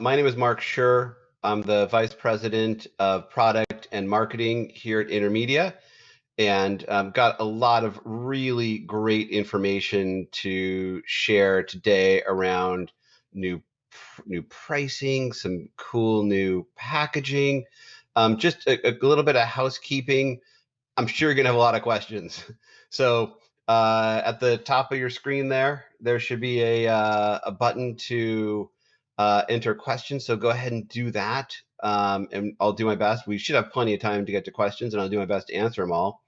My name is Mark Sher. I'm the Vice President of Product and Marketing here at Intermedia, and got a lot of really great information to share today around new new pricing, some cool new packaging, just a little bit of housekeeping. I'm sure you're gonna have a lot of questions. So at the top of your screen there should be a button to enter questions. So go ahead and do that, and I'll do my best. We should have plenty of time to get to questions, and I'll do my best to answer them all.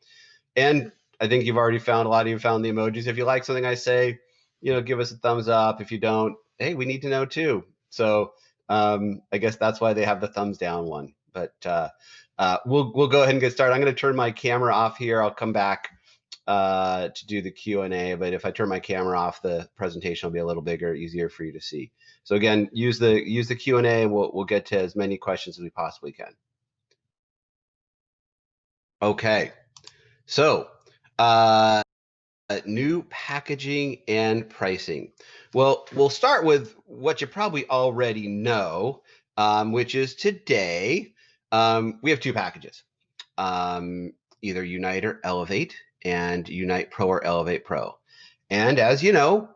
And I think you've already found a lot of you found the emojis. If you like something I say, give us a thumbs up. If you don't, hey, we need to know too. So I guess that's why they have the thumbs down one. But we'll go ahead and get started. I'm going to turn my camera off here. I'll come back to do the Q&A. But if I turn my camera off, the presentation will be a little bigger, easier for you to see. So again, use the Q&A, and we'll get to as many questions as we possibly can. Okay. So, new packaging and pricing. Well, we'll start with what you probably already know, which is today we have two packages, either Unite or Elevate, and Unite Pro or Elevate Pro. And as you know,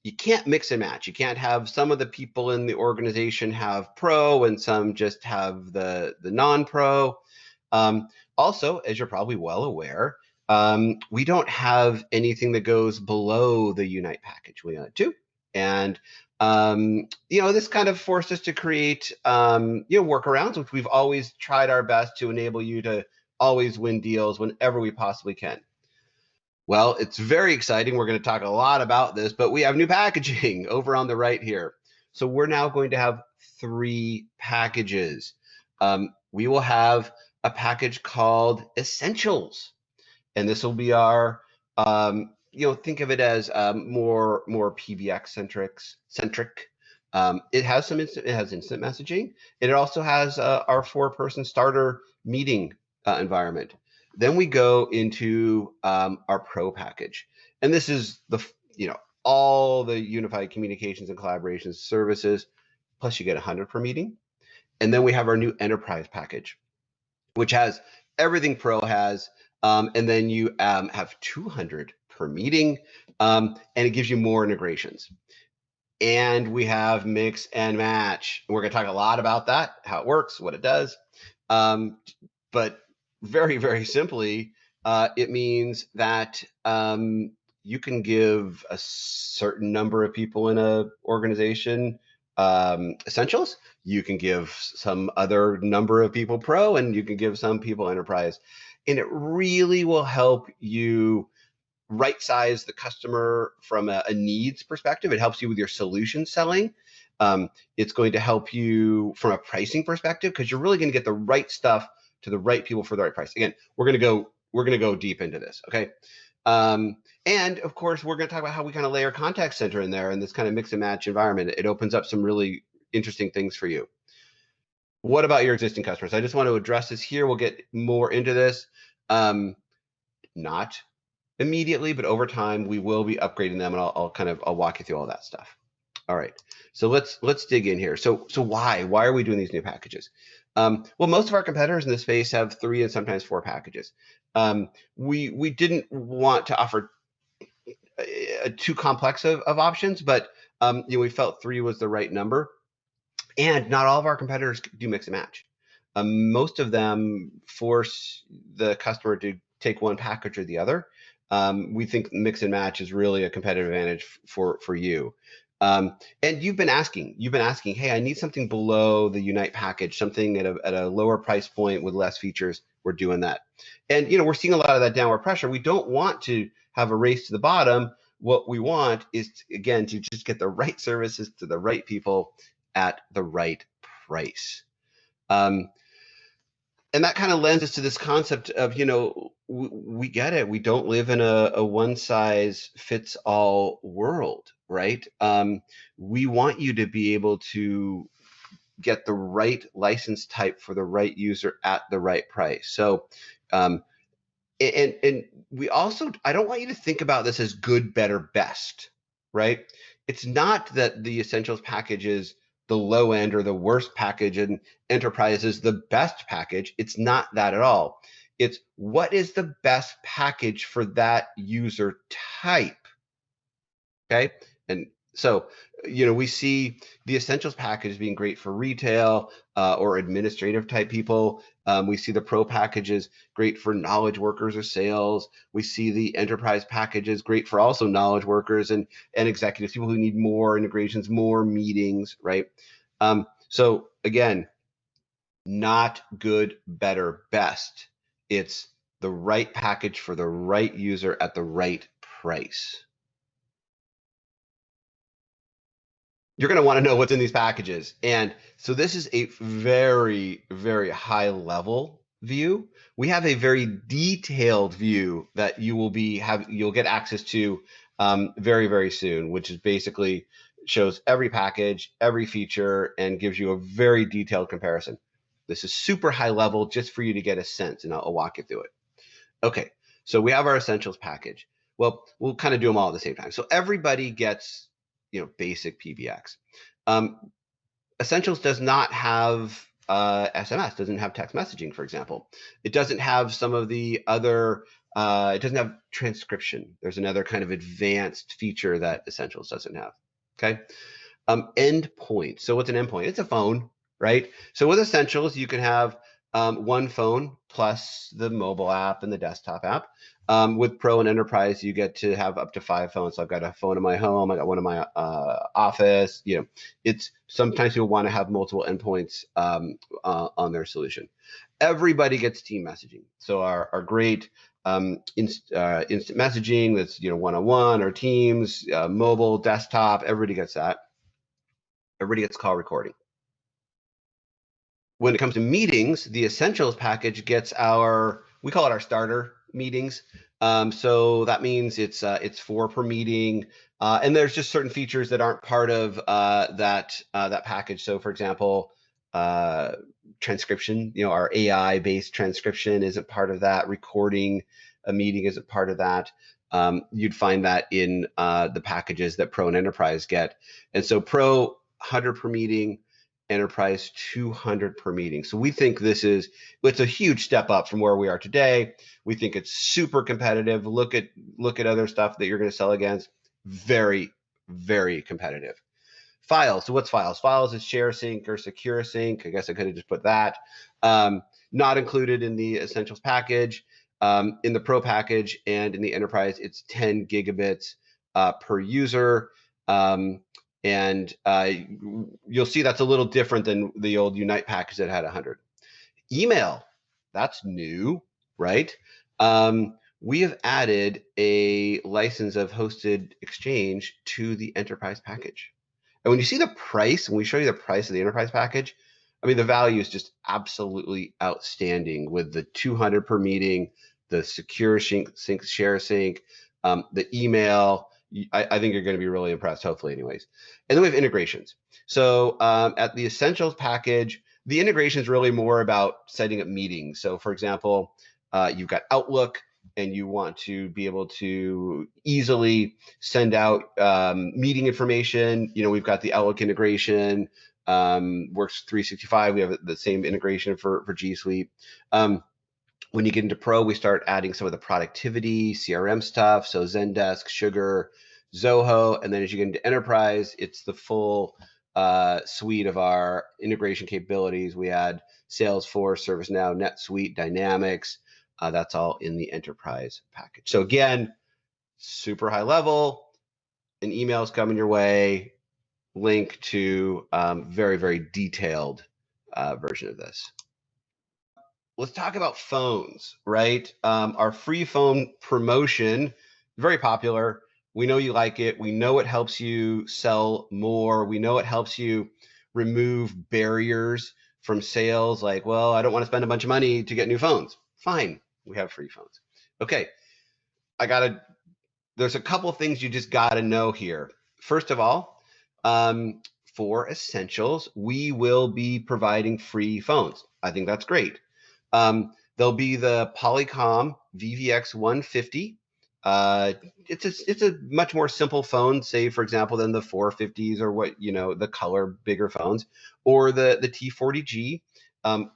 you can't mix and match. You can't have some of the people in the organization have Pro and some just have the non-Pro. Also, as you're probably well aware, we don't have anything that goes below the Unite package. We only two. And, this kind of forced us to create, workarounds, which we've always tried our best to enable you to always win deals whenever we possibly can. Well, it's very exciting. We're going to talk a lot about this, but we have new packaging over on the right here. So we're now going to have three packages. We will have a package called Essentials. And this will be our, think of it as more PBX centric. It has instant messaging. And it also has our 4-person starter meeting environment. Then we go into our Pro package, and this is all the unified communications and collaboration services. Plus, you get 100 per meeting. And then we have our new Enterprise package, which has everything Pro has. And then you have 200 per meeting, and it gives you more integrations. And we have Mix and Match. We're going to talk a lot about that, how it works, what it does. But very, very simply, it means that you can give a certain number of people in an organization Essentials. You can give some other number of people Pro, and you can give some people Enterprise. And it really will help you right size the customer from a needs perspective. It helps you with your solution selling. It's going to help you from a pricing perspective, because you're really going to get the right stuff to the right people for the right price. Again, we're going to go deep into this. Okay. And of course, we're going to talk about how we kind of layer contact center in there in this kind of mix and match environment. It opens up some really interesting things for you. What about your existing customers? I just want to address this here. We'll get more into this. Not immediately, but over time, we will be upgrading them, and I'll walk you through all that stuff. All right. So let's dig in here. So why are we doing these new packages? Well, most of our competitors in this space have 3 and sometimes 4 packages. We didn't want to offer too complex of options, but we felt 3 was the right number. And not all of our competitors do mix and match. Most of them force the customer to take one package or the other. We think mix and match is really a competitive advantage for you. And you've been asking, hey, I need something below the Unite package, something at a lower price point with less features. We're doing that. And, we're seeing a lot of that downward pressure. We don't want to have a race to the bottom. What we want is, again, to just get the right services to the right people at the right price. And that kind of lends us to this concept of, we get it. We don't live in a one size fits all world, right? We want you to be able to get the right license type for the right user at the right price. So, and we also, I don't want you to think about this as good, better, best, right? It's not that the Essentials package is the low end or the worst package and enterprise is the best package. It's not that at all. It's what is the best package for that user type. Okay. And so, we see the Essentials package being great for retail or administrative type people. We see the Pro packages great for knowledge workers or sales. We see the Enterprise packages great for also knowledge workers and executives, people who need more integrations, more meetings, right? So again, not good, better, best. It's the right package for the right user at the right price. You're going to want to know what's in these packages. And so this is a very, very high level view. We have a very detailed view that you'll get access to very, very soon, which is basically shows every package, every feature, and gives you a very detailed comparison. This is super high level just for you to get a sense, and I'll walk you through it. Okay, so we have our Essentials package. Well, we'll kind of do them all at the same time. So everybody gets, basic PBX. Essentials does not have SMS, doesn't have text messaging, for example. It doesn't have some of the other, it doesn't have transcription. There's another kind of advanced feature that Essentials doesn't have, okay? Endpoint, so what's an endpoint? It's a phone, right? So with Essentials, you can have one phone plus the mobile app and the desktop app. With Pro and Enterprise, you get to have up to 5 phones. So I've got a phone in my home, I got one in my office. It's sometimes people want to have multiple endpoints on their solution. Everybody gets team messaging. So our great instant messaging that's one-on-one or Teams, mobile, desktop, everybody gets that. Everybody gets call recording. When it comes to meetings, the Essentials package gets we call it our starter meetings. So that means it's 4 per meeting, and there's just certain features that aren't part of that package. So, for example, transcription, our AI-based transcription isn't part of that. Recording a meeting isn't part of that. You'd find that in the packages that Pro and Enterprise get. And so Pro 100 per meeting, Enterprise 200 per meeting. So we think it's a huge step up from where we are today. We think it's super competitive. Look at other stuff that you're going to sell against. Very, very competitive. Files. So what's files? Files is share sync or secure sync. I guess I could have just put that. Not included in the Essentials package. In the Pro package and in the Enterprise, it's 10 gigabits per user. And you'll see that's a little different than the old Unite package that had 100. Email, that's new, right? We have added a license of hosted exchange to the Enterprise package. And when you see the price, when we show you the price of the Enterprise package, I mean, the value is just absolutely outstanding with the 200 per meeting, the secure sync, share sync, the email. I think you're going to be really impressed, hopefully anyways. And then we have integrations. So at the Essentials package, the integration is really more about setting up meetings. So for example, you've got Outlook and you want to be able to easily send out meeting information. We've got the Outlook integration, works 365. We have the same integration for G Suite. When you get into Pro, we start adding some of the productivity, CRM stuff. So Zendesk, Sugar, Zoho. And then as you get into Enterprise, it's the full suite of our integration capabilities. We add Salesforce, ServiceNow, NetSuite, Dynamics. That's all in the Enterprise package. So again, super high level. An email is coming your way. Link to very, very detailed version of this. Let's talk about phones, right? Our free phone promotion, very popular. We know you like it. We know it helps you sell more. We know it helps you remove barriers from sales. Like, well, I don't want to spend a bunch of money to get new phones. Fine, we have free phones. Okay, there's a couple things you just gotta know here. First of all, for Essentials, we will be providing free phones. I think that's great. There'll be the Polycom VVX 150 Uh, it's a much more simple phone, say for example, than the 450s or what the color bigger phones, or the T40G.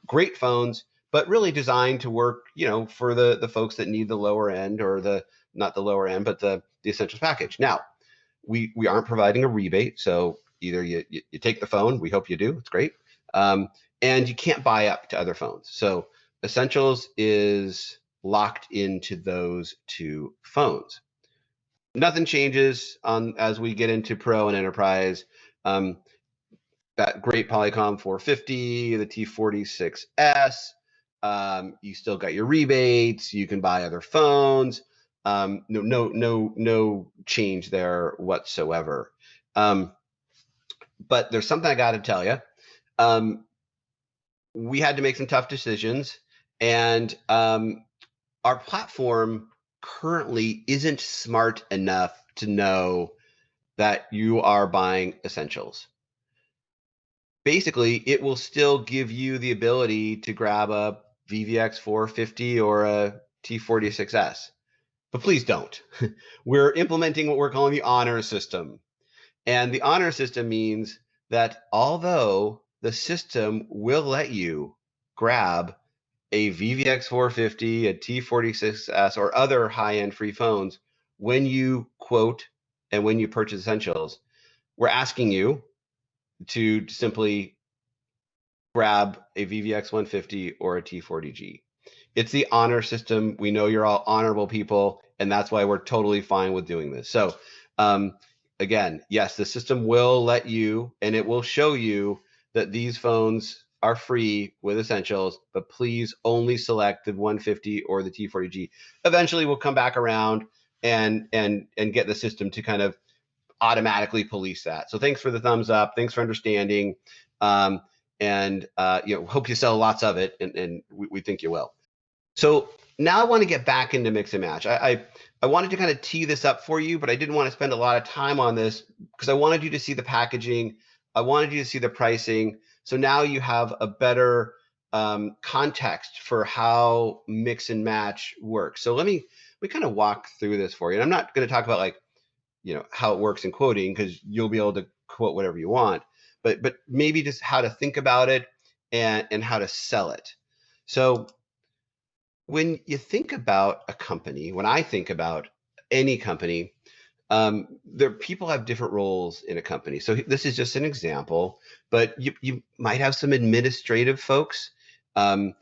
Great phones, but really designed to work for the folks that need the lower end, or the not the lower end, but the essentials package. Now, we aren't providing a rebate, so either you take the phone, we hope you do, it's great, um, and you can't buy up to other phones. So essentials is locked into those two phones. Nothing changes on as we get into Pro and Enterprise. Um, that great Polycom 450, the T46S. You still got your rebates. You can buy other phones. No change there whatsoever. But there's something I got to tell you. We had to make some tough decisions, and our platform currently isn't smart enough to know that you are buying essentials. Basically, it will still give you the ability to grab a VVX 450 or a T46S, but please don't. We're implementing what we're calling the honor system. And the honor system means that although the system will let you grab a VVX 450, a T46S, or other high-end free phones when you quote and when you purchase essentials, we're asking you to simply grab a VVX 150 or a T40G. It's the honor system. We know you're all honorable people, and that's why we're totally fine with doing this. So, again, yes, the system will let you, and it will show you that these phones are free with essentials, but please only select the 150 or the T40G. Eventually, we'll come back around and get the system to kind of automatically police that. So thanks for the thumbs up. Thanks for understanding. And hope you sell lots of it, and we think you will. So now I want to get back into mix and match. I wanted to kind of tee this up for you, but I didn't want to spend a lot of time on this because I wanted you to see the packaging. I wanted you to see the pricing. So now you have a better context for how mix and match works. So we kind of walk through this for you. And I'm not going to talk about like how it works in quoting, because you'll be able to quote whatever you want, but maybe just how to think about it and how to sell it. So when you think about a company, when I think about any company, people have different roles in a company. So this is just an example, but you might have some administrative folks. When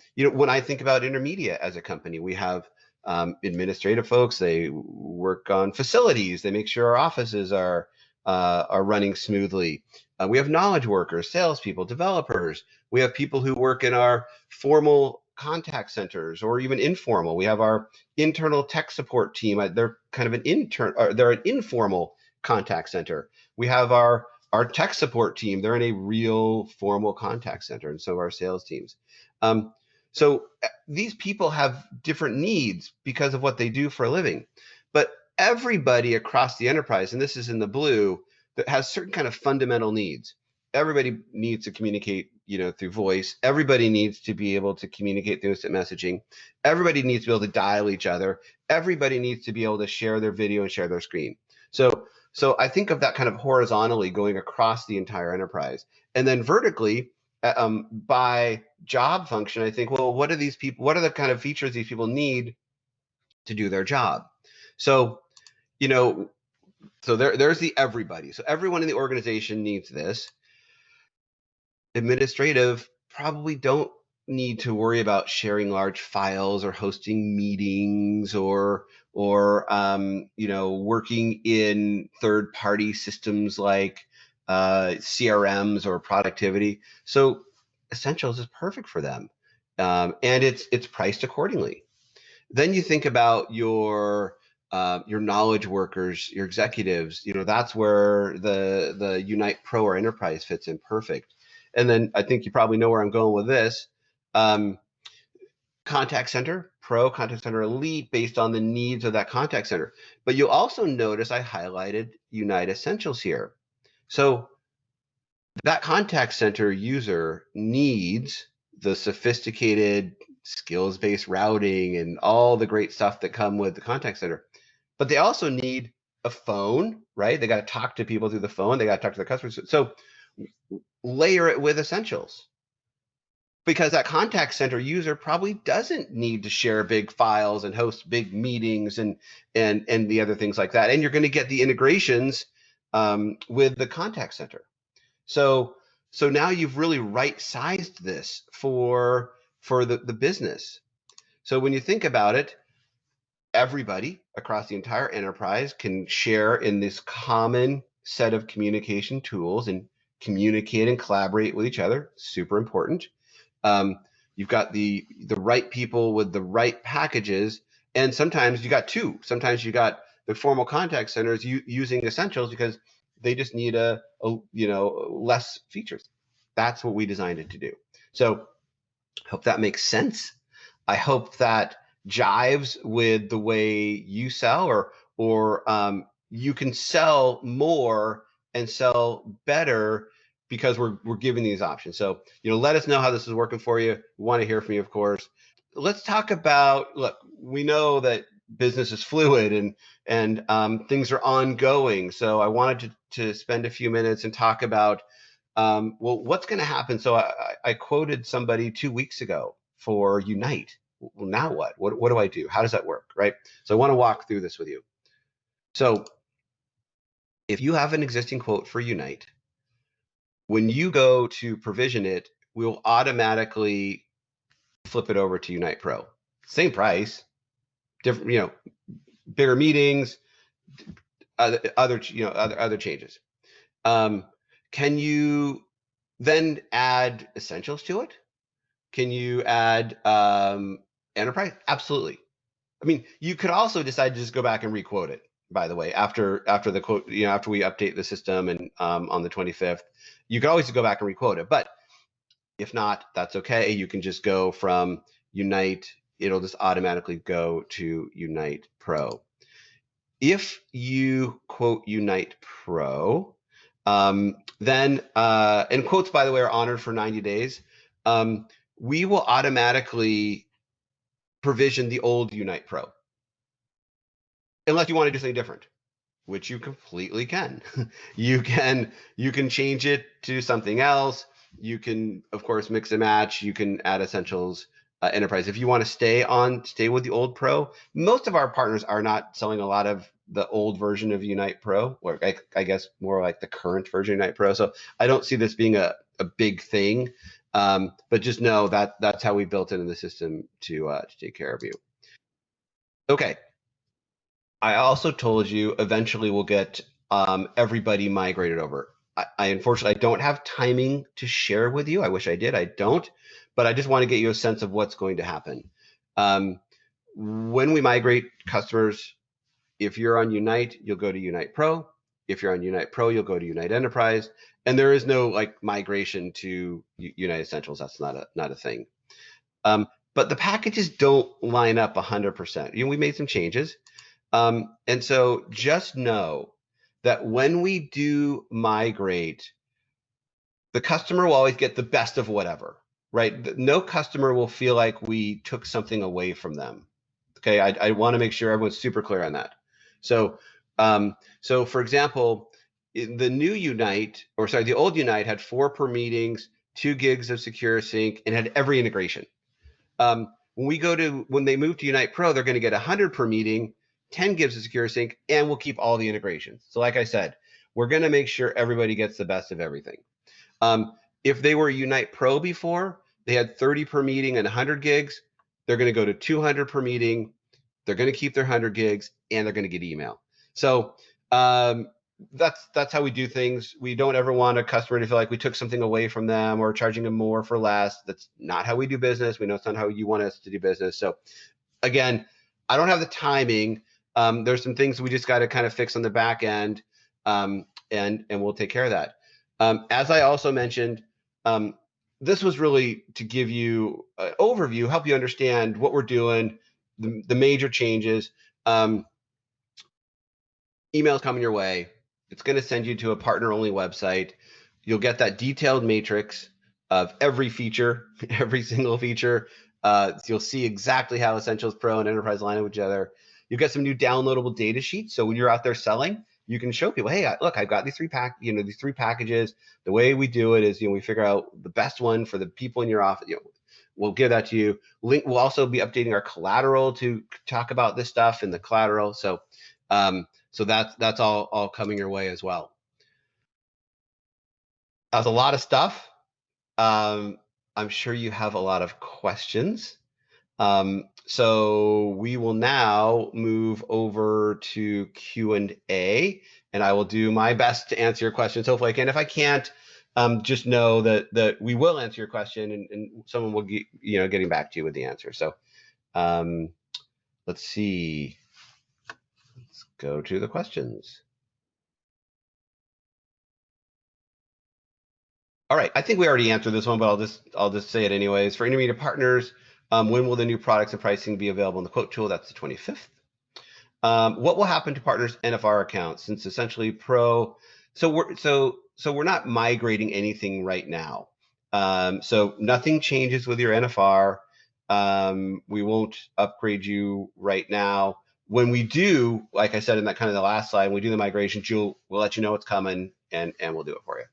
I think about Intermedia as a company, we have administrative folks. They work on facilities. They make sure our offices are running smoothly. We have knowledge workers, salespeople, developers. We have people who work in our formal contact centers or even informal. We have our internal tech support team. They're kind of they're an informal contact center. We have our tech support team. They're in a real formal contact center, and so our sales teams. So these people have different needs because of what they do for a living. But everybody across the enterprise, and this is in the blue, that has certain kind of fundamental needs. Everybody needs to communicate, through voice. Everybody needs to be able to communicate through instant messaging. Everybody needs to be able to dial each other. Everybody needs to be able to share their video and share their screen. So I think of that kind of horizontally going across the entire enterprise. And then vertically, by job function, I think, well, what are the kind of features these people need to do their job? So, there's the everybody. So everyone in the organization needs this. Administrative probably don't need to worry about sharing large files or hosting meetings or working in third-party systems like CRMs or productivity. So Essentials is perfect for them, and it's priced accordingly. Then you think about your knowledge workers, your executives. That's where the Unite Pro or Enterprise fits in perfect. And then I think you probably know where I'm going with this. Contact Center Pro, Contact Center Elite, based on the needs of that contact center. But you'll also notice I highlighted Unite Essentials here. So that contact center user needs the sophisticated skills-based routing and all the great stuff that come with the contact center. but they also need a phone, right? They got to talk to people through the phone. They got to talk to their customers. So layer it with essentials, because that contact center user probably doesn't need to share big files and host big meetings and the other things like that. And you're going to get the integrations with the contact center. So now you've really right-sized this for the business. So when you think about it, everybody across the entire enterprise can share in this common set of communication tools and communicate and collaborate with each other. Super important. Um, you've got the right people with the right packages, and sometimes you got two. Sometimes you got the formal contact centers using essentials because they just need a less features. That's what we designed it to do. So hope that makes sense. I hope that jives with the way you sell, or you can sell more and sell better because we're giving these options. So let us know how this is working for you. We want to hear from you, of course. Let's talk about, look, we know that business is fluid and things are ongoing. So I wanted to spend a few minutes and talk about well, what's going to happen? So I quoted somebody 2 weeks ago for Unite. Well, now what? What do I do? How does that work, right? So I want to walk through this with you. So if you have an existing quote for Unite, when you go to provision it, we'll automatically flip it over to Unite Pro. Same price, different, bigger meetings, other changes. Can you then add essentials to it? Can you add enterprise? Absolutely. I mean, you could also decide to just go back and requote it, by the way, after the quote, after we update the system and on the 25th. You can always go back and requote it. But if not, that's okay. You can just go from Unite. It'll just automatically go to Unite Pro. If you quote Unite Pro, then, and quotes, by the way, are honored for 90 days. We will automatically provision the old Unite Pro, unless you want to do something different, which you completely can. you can change it to something else. You can, of course, mix and match. You can add essentials, enterprise. If you want to stay with the old Pro, most of our partners are not selling a lot of the old version of Unite Pro, or I guess more like the current version of Unite Pro. So I don't see this being a big thing. But just know that that's how we built it in the system to take care of you. Okay. I also told you eventually we'll get everybody migrated over. I unfortunately don't have timing to share with you. I wish I did. I don't, but I just want to get you a sense of what's going to happen. When we migrate customers, if you're on Unite, you'll go to Unite Pro. If you're on Unite Pro, you'll go to Unite Enterprise. And there is no migration to Unite Essentials. That's not a thing. But the packages don't line up 100%. We made some changes. And so just know that when we do migrate, the customer will always get the best of whatever, right? No customer will feel like we took something away from them. Okay, I want to make sure everyone's super clear on that. So, so for example, the new Unite, or sorry, the old Unite had 4 per meetings, 2 gigs of secure sync, and had every integration. When they move to Unite Pro, they're going to get 100 per meeting, 10 gigs of secure sync, and we'll keep all the integrations. So like I said, we're going to make sure everybody gets the best of everything. If they were Unite Pro before, they had 30 per meeting and 100 gigs. They're going to go to 200 per meeting. They're going to keep their 100 gigs, and they're going to get email. So that's how we do things. We don't ever want a customer to feel like we took something away from them or charging them more for less. That's not how we do business. We know it's not how you want us to do business. So again, I don't have the timing. There's some things we just got to kind of fix on the back end, and we'll take care of that. As I also mentioned, this was really to give you an overview, help you understand what we're doing, the major changes. Email's coming your way. It's going to send you to a partner-only website. You'll get that detailed matrix of every feature, every single feature. You'll see exactly how Essentials Pro and Enterprise line up with each other. You've got some new downloadable data sheets. So when you're out there selling, you can show people, hey, look, I've got these these three packages. The way we do it is, we figure out the best one for the people in your office. We'll give that to you. We'll also be updating our collateral to talk about this stuff in the collateral. So, so that's all coming your way as well. That's a lot of stuff. I'm sure you have a lot of questions. So we will now move over to Q&A, and I will do my best to answer your questions. Hopefully I can. If I can't, just know that we will answer your question, and someone will get, getting back to you with the answer. So let's see. Let's go to the questions. All right, I think we already answered this one, but I'll just say it anyways. For intermediate partners, when will the new products and pricing be available in the quote tool? That's the 25th. What will happen to partners' NFR accounts since essentially Pro? So we're not migrating anything right now. So nothing changes with your NFR. We won't upgrade you right now. When we do, like I said in that kind of the last slide, when we do the migration, we'll let you know it's coming, and we'll do it for you.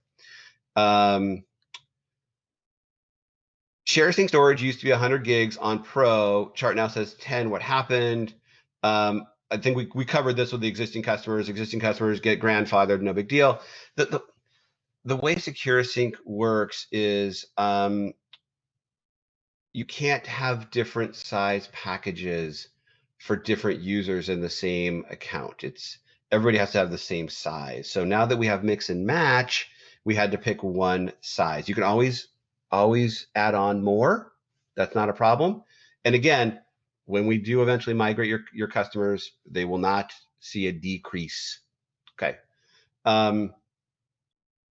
Share sync storage used to be 100 gigs on Pro. Chart now says 10. What happened? I think we covered this with the existing customers. Existing customers get grandfathered, no big deal. The way Secure Sync works is you can't have different size packages for different users in the same account. Everybody has to have the same size. So now that we have mix and match, we had to pick one size. You can always add on more. That's not a problem. And again, when we do eventually migrate your customers, they will not see a decrease. Okay.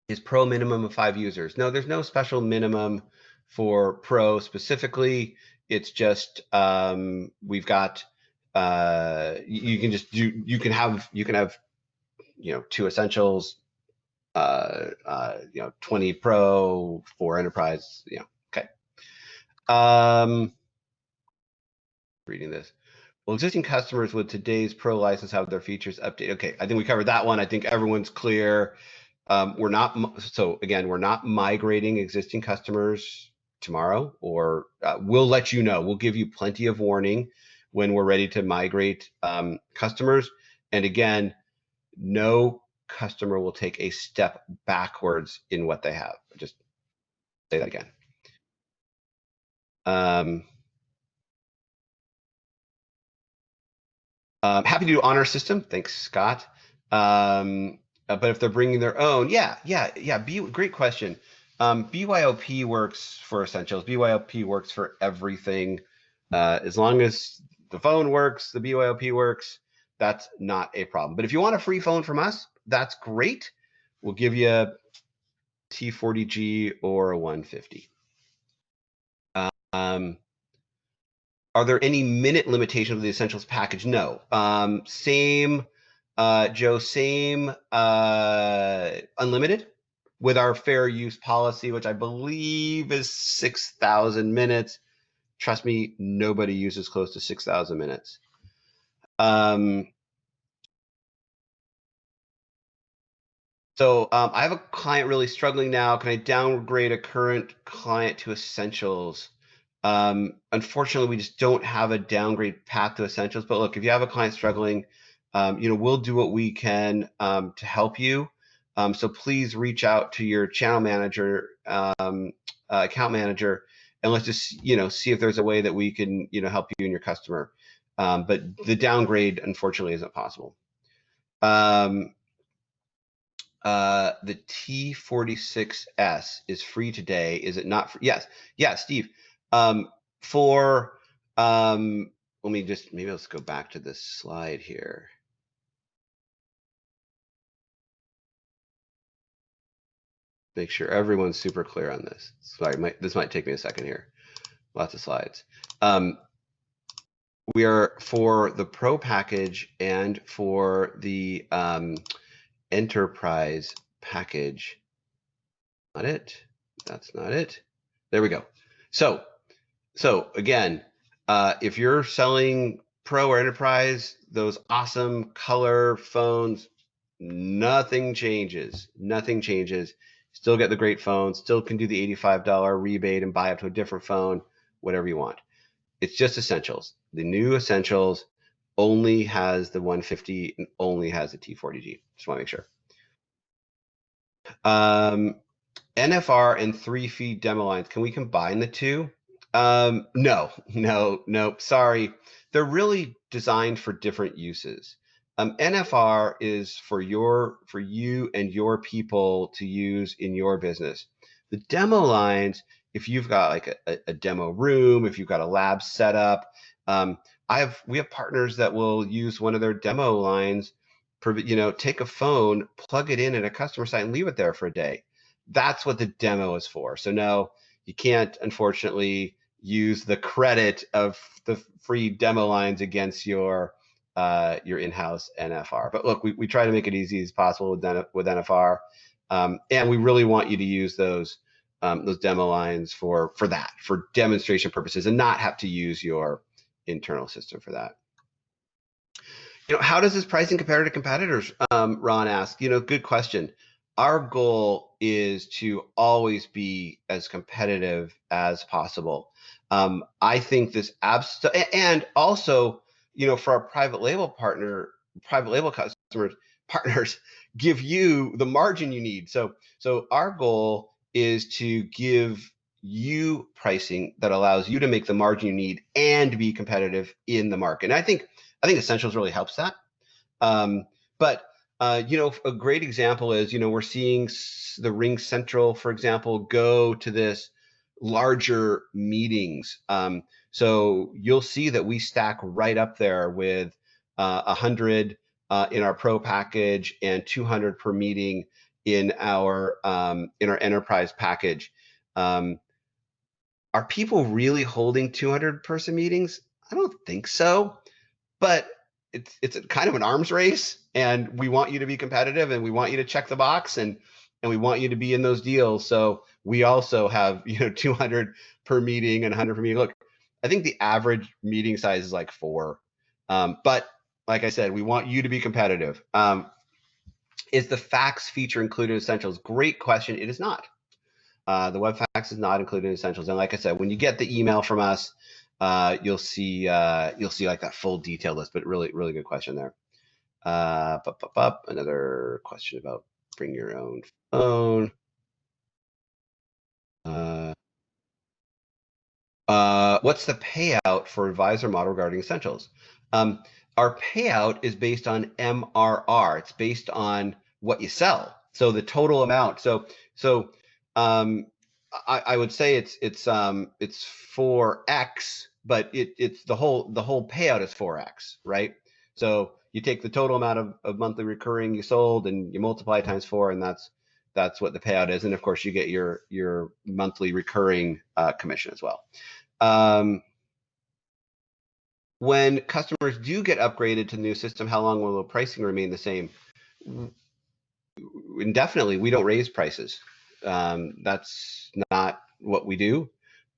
Is Pro minimum of 5 users? No, there's no special minimum for Pro specifically. It's just we've got you can just do you can have 2 essentials, 20 Pro, 4 enterprise. Okay. Reading this. Will existing customers with today's Pro license have their features updated? Okay, I think we covered that one. I think everyone's clear. We're not migrating existing customers tomorrow, or we'll let you know. We'll give you plenty of warning when we're ready to migrate customers. And again, no customer will take a step backwards in what they have. Just say that again. Happy to do honor system. Thanks, Scott. But if they're bringing their own, yeah. Great question. BYOP works for essentials. BYOP works for everything. As long as the phone works, the BYOP works, that's not a problem. But if you want a free phone from us, that's great. We'll give you a T40G or a 150. Are there any minute limitations of the essentials package? No. Same, Joe, same unlimited with our fair use policy, which I believe is 6,000 minutes. Trust me, nobody uses close to 6,000 minutes. So I have a client really struggling now. Can I downgrade a current client to essentials? Unfortunately, we just don't have a downgrade path to essentials. But look, if you have a client struggling, we'll do what we can to help you. So please reach out to your channel manager, account manager, and let's just see if there's a way that we can help you and your customer. But the downgrade, unfortunately, isn't possible. The T46S is free today. Is it not free? Yes. Yeah, Steve. Let me just, maybe let's go back to this slide here. Make sure everyone's super clear on this. Sorry, this might take me a second here. Lots of slides. We are for the Pro package and for the Enterprise package. Not it. That's not it. There we go. So again, if you're selling Pro or Enterprise, those awesome color phones, nothing changes. Nothing changes. Still get the great phone, still can do the $85 rebate and buy up to a different phone, whatever you want. It's just Essentials. The new Essentials only has the 150 and only has the T40G. Just want to make sure. NFR and 3-feed demo lines, can we combine the two? No, no, no, sorry. They're really designed for different uses. NFR is for you and your people to use in your business. The demo lines, if you've got like a demo room, if you've got a lab set up, we have partners that will use one of their demo lines, take a phone, plug it in at a customer site and leave it there for a day. That's what the demo is for. So no, you can't unfortunately use the credit of the free demo lines against your in-house NFR. But look, we try to make it easy as possible with NFR, and we really want you to use those demo lines for demonstration purposes, and not have to use your internal system for that. How does this pricing compare to competitors? Ron asked. Good question. Our goal is to always be as competitive as possible. I think this and also, for our private label partners, give you the margin you need. So our goal is to give you pricing that allows you to make the margin you need and be competitive in the market. And I think Essentials really helps that. But a great example is, we're seeing the Ring Central, for example, go to this larger meetings. So you'll see that we stack right up there with 100 in our Pro package and 200 per meeting in our Enterprise package. Are people really holding 200-person meetings? I don't think so, but it's kind of an arms race, and we want you to be competitive, and we want you to check the box, and we want you to be in those deals. So we also have 200 per meeting and 100 per meeting. Look, I think the average meeting size is like 4, but like I said, we want you to be competitive. Is the fax feature included in Essentials? Great question. It is not. The web fax is not included in Essentials, and like I said, when you get the email from us, you'll see like that full detail list. But really good question there. Another question about bring your own phone. What's the payout for advisor model regarding Essentials? Our payout is based on MRR. It's based on what you sell. So the total amount. So I would say it's 4x, but it's the whole payout is 4x, right? So you take the total amount of monthly recurring you sold and you multiply times 4, and that's what the payout is. And of course, you get your monthly recurring commission as well. When customers do get upgraded to the new system, how long will the pricing remain the same? Indefinitely. We don't raise prices. That's not what we do.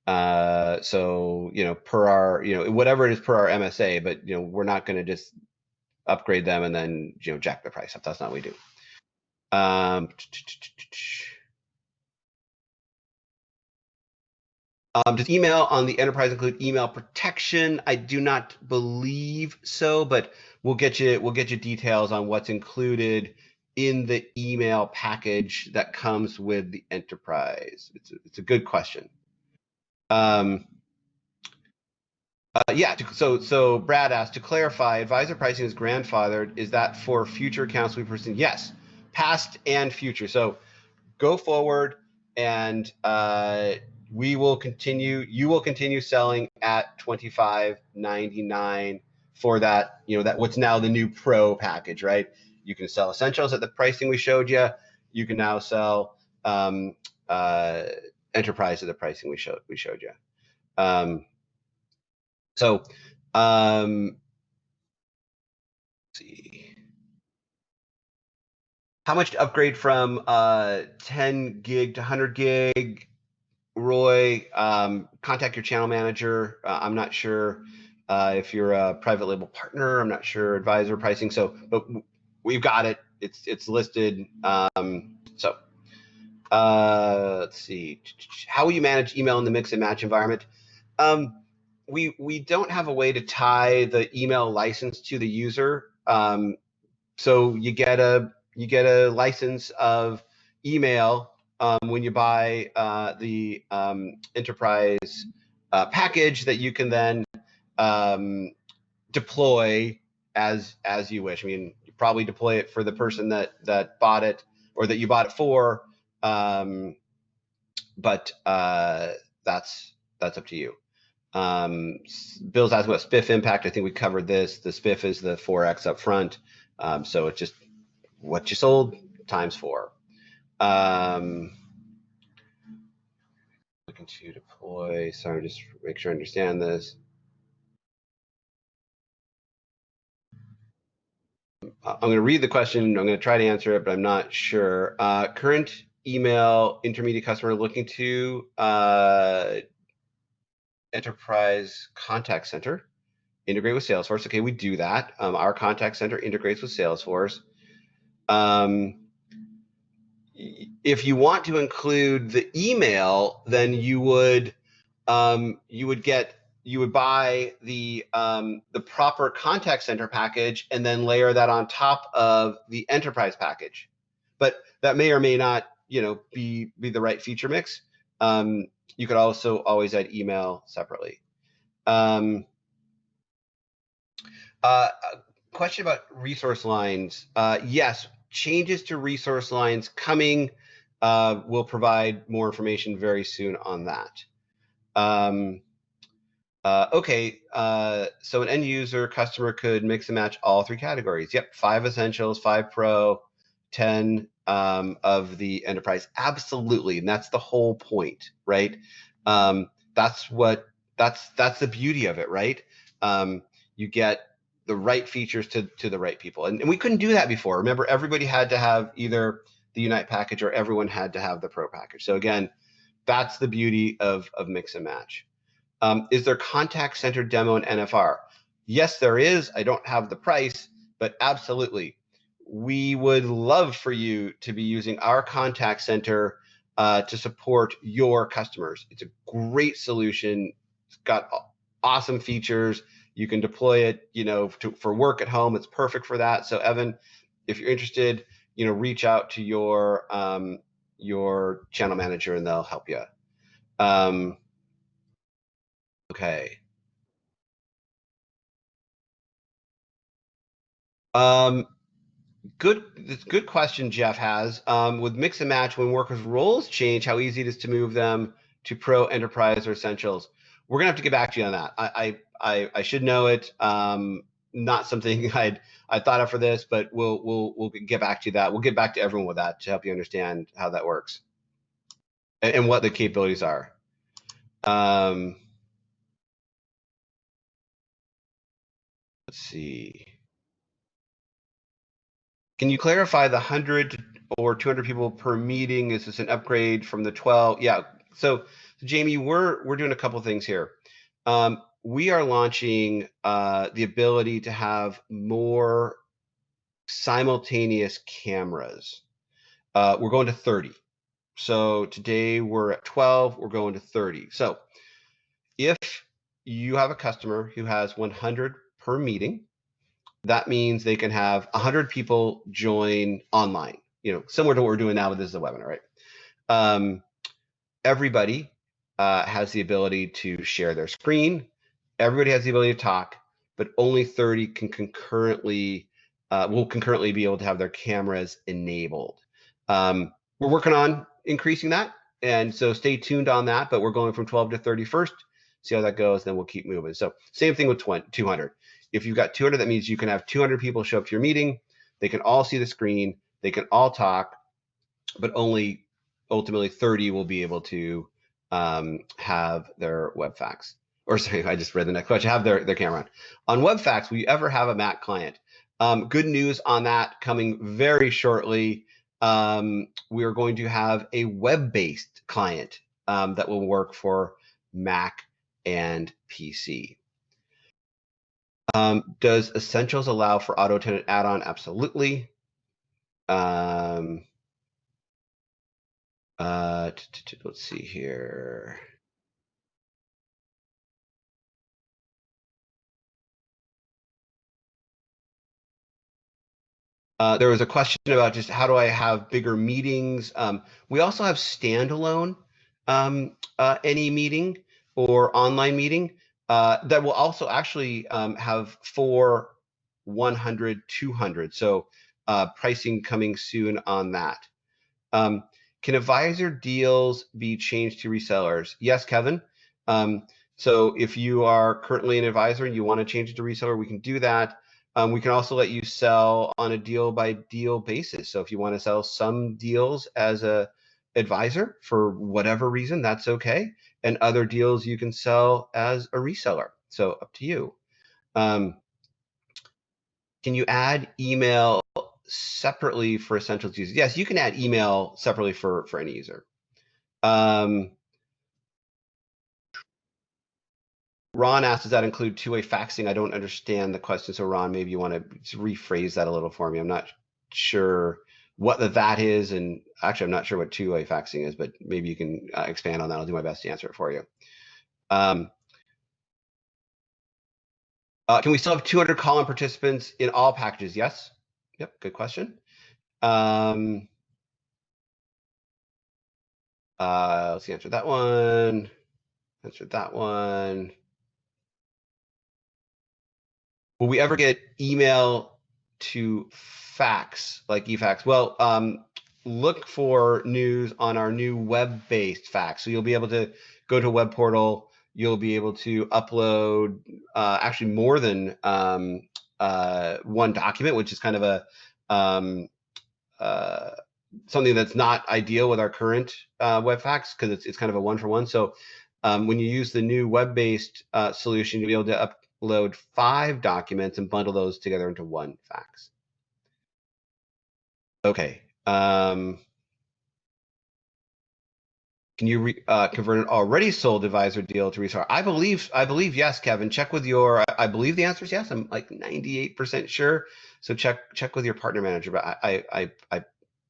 So per our whatever it is per our MSA, but we're not going to just upgrade them and then jack the price up. That's not what we do. Does email on the Enterprise include email protection? I do not believe so, but we'll get you details on what's included in the email package that comes with the Enterprise. It's a good question. Yeah. So Brad asked, to clarify, advisor pricing is grandfathered. Is that for future accounts we present? Yes, past and future. So go forward, and you will continue selling at $25.99 for that, that what's now the new Pro package, right? You can sell Essentials at the pricing we showed you. You can now sell Enterprise at the pricing we showed you. So let's see. How much to upgrade from 10 gig to 100 gig? Roy, contact your channel manager. I'm not sure. If you're a private label partner, I'm not sure advisor pricing. So, but we've got it. It's listed. So let's see. How will you manage email in the mix and match environment? We don't have a way to tie the email license to the user. So you get a license of email when you buy the enterprise package that you can then deploy as you wish. I mean, you probably deploy it for the person that bought it or that you bought it for, but that's up to you. Bill's asking about spiff impact. I think we covered this. The spiff is the 4x up front. So it's just what you sold times 4. Looking to deploy. Sorry, just make sure I understand this. I'm going to read the question. I'm going to try to answer it, but I'm not sure. Current email intermediate customer looking to enterprise contact center integrate with Salesforce. Okay, we do that. Our contact center integrates with Salesforce. If you want to include the email, then you would buy the proper contact center package and then layer that on top of the enterprise package. But that may or may not, be the right feature mix. You could also always add email separately. A question about resource lines. Yes, changes to resource lines coming. We'll provide more information very soon on that. Okay, so an end user customer could mix and match all 3 categories. Yep, 5 essentials, 5 pro, 10 of the enterprise. Absolutely, and that's the whole point, right? That's the beauty of it, right? You get the right features to the right people, and we couldn't do that before. Remember, everybody had to have either the Unite package or everyone had to have the Pro package. So again, that's the beauty of mix and match. Is there contact center demo in NFR? Yes, there is. I don't have the price, but absolutely. We would love for you to be using our contact center to support your customers. It's a great solution. It's got awesome features. You can deploy it, for work at home. It's perfect for that. So Evan, if you're interested, reach out to your channel manager and they'll help you. Okay. Good question Jeff has. With mix and match, when workers' roles change, how easy it is to move them to pro, enterprise, or essentials. We're gonna have to get back to you on that. I should know it. Not something I thought of for this, but we'll get back to that. We'll get back to everyone with that to help you understand how that works and what the capabilities are. Let's see. Can you clarify the 100 or 200 people per meeting? Is this an upgrade from the 12? Yeah. So Jamie, we're doing a couple things here. We are launching the ability to have more simultaneous cameras. We're going to 30. So today we're at 12. We're going to 30. So if you have a customer who has 100 per meeting, that means they can have 100 people join online, similar to what we're doing now with this is a webinar, right? Everybody has the ability to share their screen. Everybody has the ability to talk, but only 30 can will concurrently be able to have their cameras enabled. We're working on increasing that, and so stay tuned on that, but we're going from 12 to 30 first, see how that goes, then we'll keep moving. So same thing with 200. If you've got 200, that means you can have 200 people show up to your meeting. They can all see the screen. They can all talk, but only ultimately 30 will be able to have their web fax. Or sorry, I just read the next question, have their camera on. On web fax, will you ever have a Mac client? Good news on that coming very shortly. We are going to have a web-based client that will work for Mac and PC. Does Essentials allow for auto tenant add-on? Absolutely. Um, let's see here. There was a question about just how do I have bigger meetings. We also have standalone any meeting or online meeting that will also actually have for 100, 200. So pricing coming soon on that. Um, can advisor deals be changed to resellers? Yes, Kevin. Um, so if you are currently an advisor and you want to change it to reseller, we can do that. We can also let you sell on a deal by deal basis. So if you want to sell some deals as a advisor for whatever reason, that's okay. And other deals you can sell as a reseller. So up to you. Um, can you add email separately for Essentials users? Yes, you can add email separately for any user. Ron asked, does that include two-way faxing? I don't understand the question. So Ron, maybe you want to rephrase that a little for me. I'm not sure what that is. And actually, I'm not sure what two-way faxing is, but maybe you can expand on that. I'll do my best to answer it for you. Can we still have 200 call-in participants in all packages? Yes. Yep. Good question. Let's answer that one. Answer that one. Will we ever get email to fax, like eFax? Well, look for news on our new web-based fax. So you'll be able to go to a web portal. You'll be able to upload actually more than one document, which is kind of a uh, something that's not ideal with our current web fax because it's kind of a one-for-one. So when you use the new web-based solution, you'll be able to upload 5 documents and bundle those together into one fax. Okay. Can you convert an already sold advisor deal to reseller? I believe yes, Kevin. Check with your. I believe the answer is yes. I'm like 98% sure. So check with your partner manager. But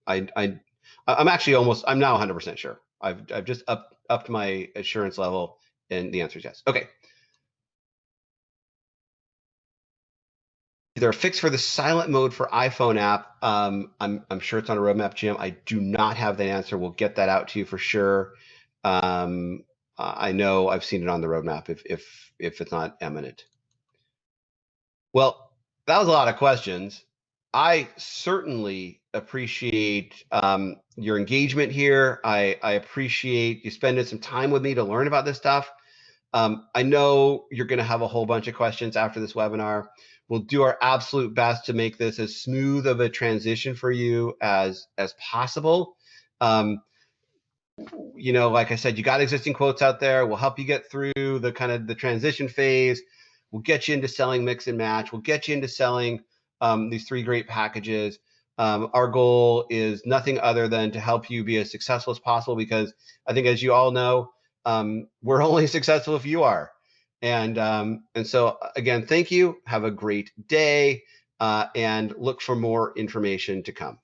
I'm actually almost. I'm now 100% sure. I've just upped my assurance level, and the answer is yes. Okay. Is there a fix for the silent mode for iPhone app? I'm sure it's on a roadmap, Jim. I do not have the answer. We'll get that out to you for sure. I know I've seen it on the roadmap if it's not imminent. Well, that was a lot of questions. I certainly appreciate your engagement here. I appreciate you spending some time with me to learn about this stuff. I know you're going to have a whole bunch of questions after this webinar. We'll do our absolute best to make this as smooth of a transition for you as possible. You know, like I said, you got existing quotes out there. We'll help you get through the kind of the transition phase. We'll get you into selling mix and match. We'll get you into selling these 3 great packages. Our goal is nothing other than to help you be as successful as possible because I think, as you all know, we're only successful if you are. And so, again, thank you. Have a great day and look for more information to come.